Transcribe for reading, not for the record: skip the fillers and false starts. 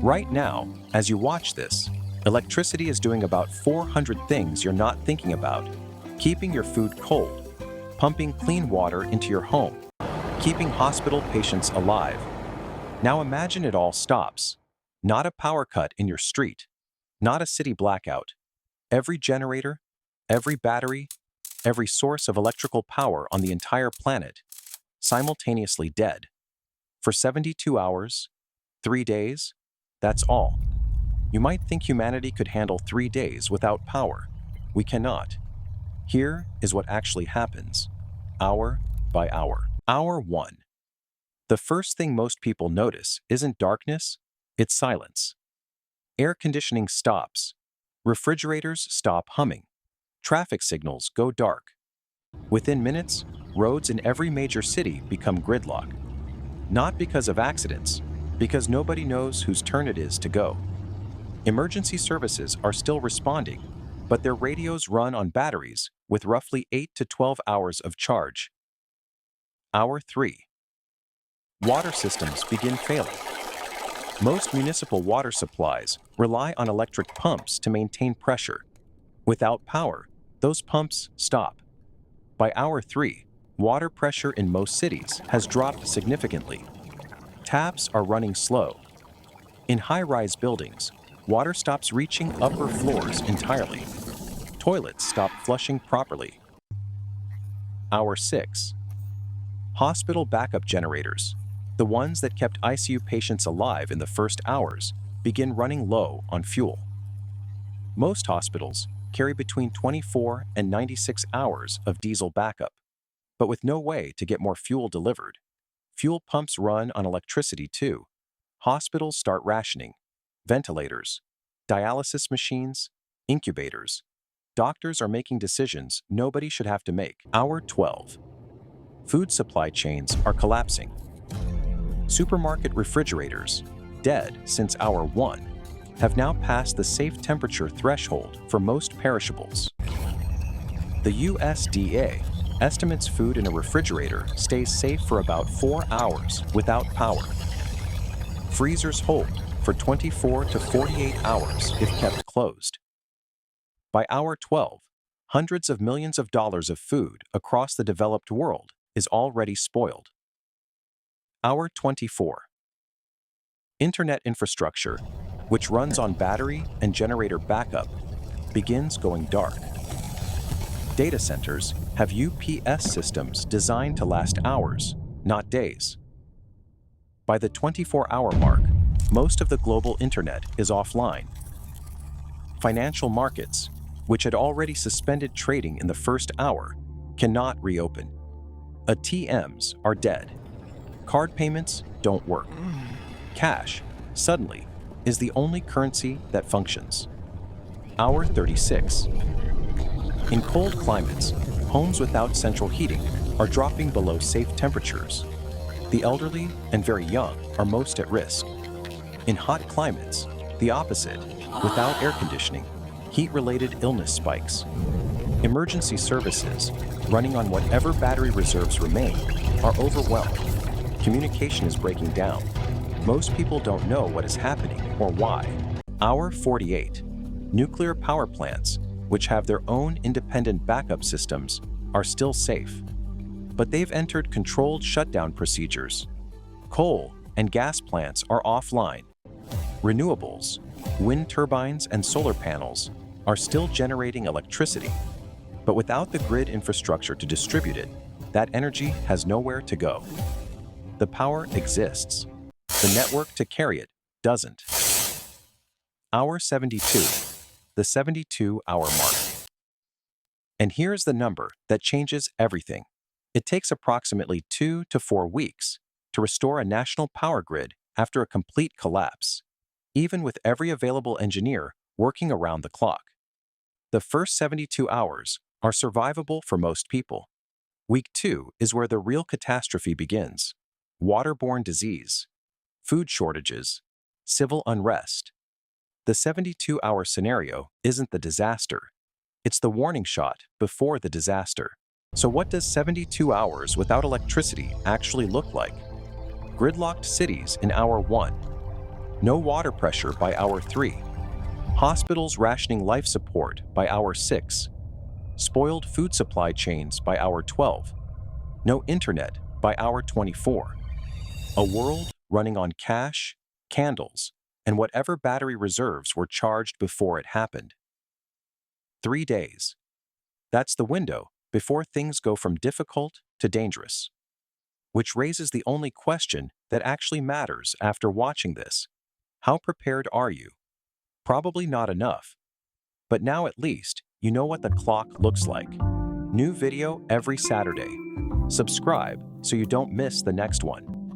Right now, as you watch this, electricity is doing about 400 things you're not thinking about. Keeping your food cold, pumping clean water into your home, keeping hospital patients alive. Now imagine it all stops. Not a power cut in your street, not a city blackout. Every generator, every battery, every source of electrical power on the entire planet, simultaneously dead. For 72 hours, 3 days, that's all. You might think humanity could handle 3 days without power. We cannot. Here is what actually happens, hour by hour. Hour 1. The first thing most people notice isn't darkness, it's silence. Air conditioning stops. Refrigerators stop humming. Traffic signals go dark. Within minutes, roads in every major city become gridlock. Not because of accidents, because nobody knows whose turn it is to go. Emergency services are still responding, but their radios run on batteries with roughly 8 to 12 hours of charge. Hour 3. Water systems begin failing. Most municipal water supplies rely on electric pumps to maintain pressure. Without power, those pumps stop. By hour 3, water pressure in most cities has dropped significantly. Taps are running slow. In high-rise buildings, water stops reaching upper floors entirely. Toilets stop flushing properly. Hour 6. Hospital backup generators, the ones that kept ICU patients alive in the first hours, begin running low on fuel. Most hospitals carry between 24 and 96 hours of diesel backup, but with no way to get more fuel delivered. Fuel pumps run on electricity too. Hospitals start rationing. Ventilators, dialysis machines, incubators. Doctors are making decisions nobody should have to make. Hour 12. Food supply chains are collapsing. Supermarket refrigerators, dead since hour 1, have now passed the safe temperature threshold for most perishables. The USDA estimates food in a refrigerator stays safe for about 4 hours without power. Freezers hold for 24 to 48 hours if kept closed. By hour 12, hundreds of millions of dollars of food across the developed world is already spoiled. Hour 24. Internet infrastructure, which runs on battery and generator backup, begins going dark. Data centers have UPS systems designed to last hours, not days. By the 24-hour mark, most of the global internet is offline. Financial markets, which had already suspended trading in the first hour, cannot reopen. ATMs are dead. Card payments don't work. Cash, suddenly, is the only currency that functions. Hour 36. In cold climates, homes without central heating are dropping below safe temperatures. The elderly and very young are most at risk. In hot climates, the opposite, without air conditioning, heat-related illness spikes. Emergency services, running on whatever battery reserves remain, are overwhelmed. Communication is breaking down. Most people don't know what is happening or why. Hour 48. Nuclear power plants, which have their own independent backup systems, are still safe. But they've entered controlled shutdown procedures. Coal and gas plants are offline. Renewables, wind turbines and solar panels, are still generating electricity. But without the grid infrastructure to distribute it, that energy has nowhere to go. The power exists. The network to carry it doesn't. Hour 72, the 72-hour mark. And here's the number that changes everything. It takes approximately 2 to 4 weeks to restore a national power grid after a complete collapse, even with every available engineer working around the clock. The first 72 hours are survivable for most people. Week 2 is where the real catastrophe begins. Waterborne disease, food shortages, civil unrest. The 72-hour scenario isn't the disaster. It's the warning shot before the disaster. So what does 72 hours without electricity actually look like? Gridlocked cities in hour 1. No water pressure by hour 3. Hospitals rationing life support by hour 6. Spoiled food supply chains by hour 12. No internet by hour 24. A world running on cash, candles, and whatever battery reserves were charged before it happened. 3 days. That's the window before things go from difficult to dangerous. Which raises the only question that actually matters after watching this. How prepared are you? Probably not enough. But now at least you know what the clock looks like. New video every Saturday. Subscribe so you don't miss the next one.